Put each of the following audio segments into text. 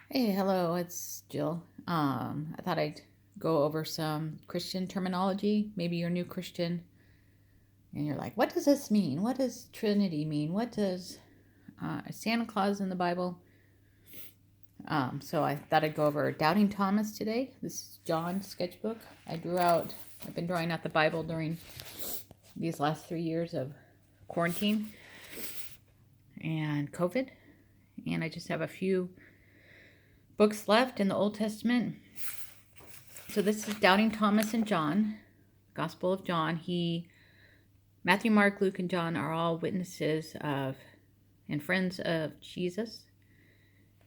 Hey, hello, it's Jill. I thought I'd go over some Christian terminology. Maybe you're a new Christian and you're like, what does this mean? What does Trinity mean? What does Santa Claus in the Bible? So I thought I'd go over Doubting Thomas today. This is John's sketchbook. I've been drawing out the Bible during these last 3 years of quarantine and COVID. And I just have a few books left in the Old Testament. So this is Doubting Thomas and John, Gospel of John. Matthew, Mark, Luke, and John are all witnesses of and friends of Jesus,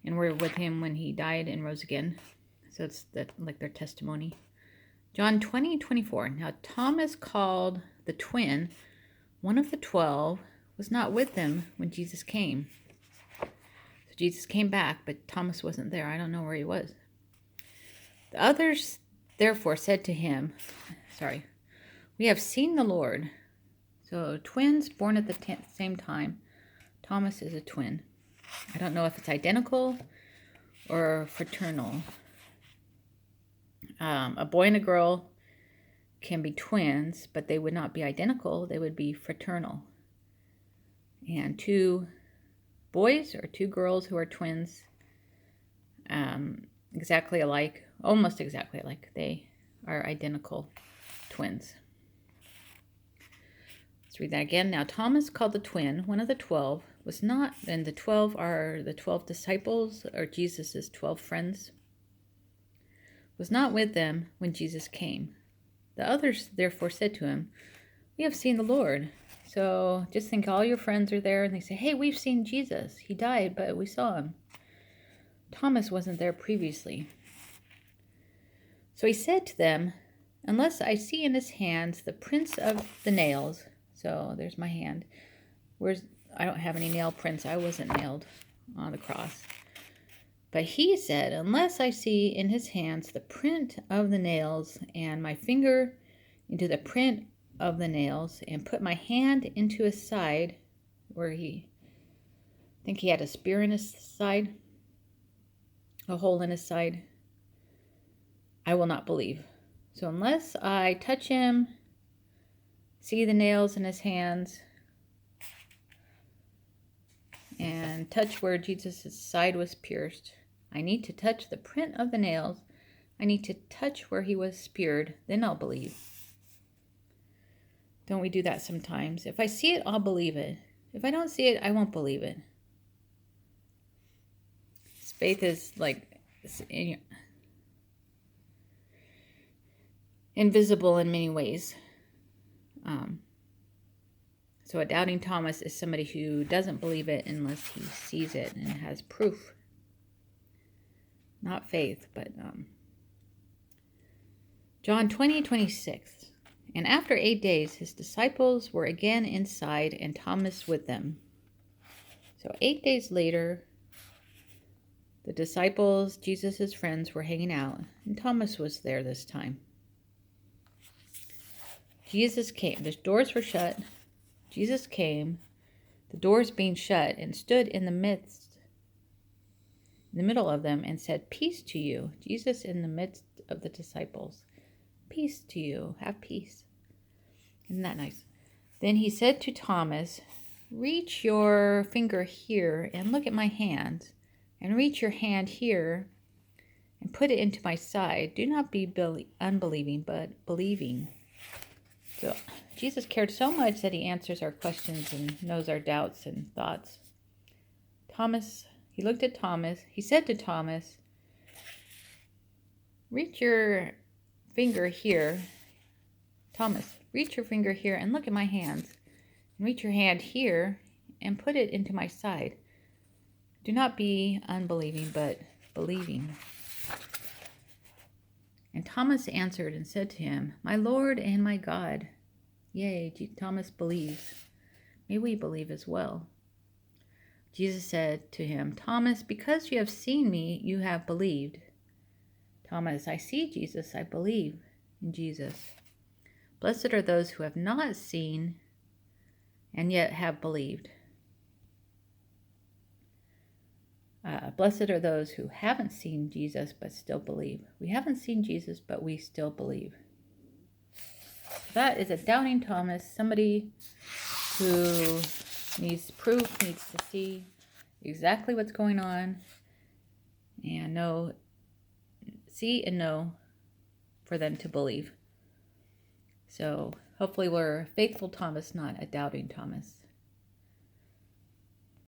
and were with him when he died and rose again. So it's like their testimony. John 20:24. Now Thomas, called the twin, one of the 12, was not with them when Jesus came. So Jesus came back, but Thomas wasn't there. I don't know where he was. The others therefore said to him, we have seen the Lord. So twins born at the same time. Thomas is a twin. I don't know if it's identical or fraternal. A boy and a girl can be twins, but they would not be identical. They would be fraternal. And two boys or two girls who are twins, exactly alike, almost exactly alike, they are identical twins. Let's read that again. Now Thomas, called the twin, one of the 12, was not, and the 12 are the 12 disciples, or Jesus's 12 friends, was not with them when Jesus came. The others therefore said to him, we have seen the Lord. So just think all your friends are there and they say, hey, we've seen Jesus. He died, but we saw him. Thomas wasn't there previously. So he said to them, unless I see in his hands the prints of the nails. So there's my hand. I don't have any nail prints. I wasn't nailed on the cross. But he said, unless I see in his hands the print of the nails, and my finger into the print of the nails, and put my hand into his side, where I think he had a spear in his side, a hole in his side, I will not believe. So unless I touch him, see the nails in his hands, and touch where Jesus' side was pierced, I need to touch the print of the nails. I need to touch where he was speared. Then I'll believe. Don't we do that sometimes? If I see it, I'll believe it. If I don't see it, I won't believe it. Faith is like invisible in many ways. So a doubting Thomas is somebody who doesn't believe it unless he sees it and has proof. Not faith, but John 20:26. And after 8 days, his disciples were again inside, and Thomas with them. So 8 days later, the disciples, Jesus' friends, were hanging out, and Thomas was there this time. Jesus came. The doors were shut. Jesus came, the doors being shut, and stood in the middle of them, and said, peace to you. Jesus in the midst of the disciples. Peace to you. Have peace. Isn't that nice? Then he said to Thomas, reach your finger here and look at my hands, and reach your hand here and put it into my side. Do not be unbelieving, but believing. So Jesus cared so much that he answers our questions and knows our doubts and thoughts. He looked at Thomas. He said to Thomas, reach your finger here. Thomas, reach your finger here and look at my hands. And reach your hand here and put it into my side. Do not be unbelieving, but believing. And Thomas answered and said to him, my Lord and my God. Yea, Thomas believes. May we believe as well. Jesus said to him, Thomas, because you have seen me, you have believed. Thomas, I see Jesus, I believe in Jesus. Blessed are those who have not seen and yet have believed. Blessed are those who haven't seen Jesus but still believe. We haven't seen Jesus, but we still believe. That is a doubting Thomas, somebody who needs proof, needs to see exactly what's going on and see and know for them to believe. So hopefully we're a faithful Thomas, not a doubting Thomas.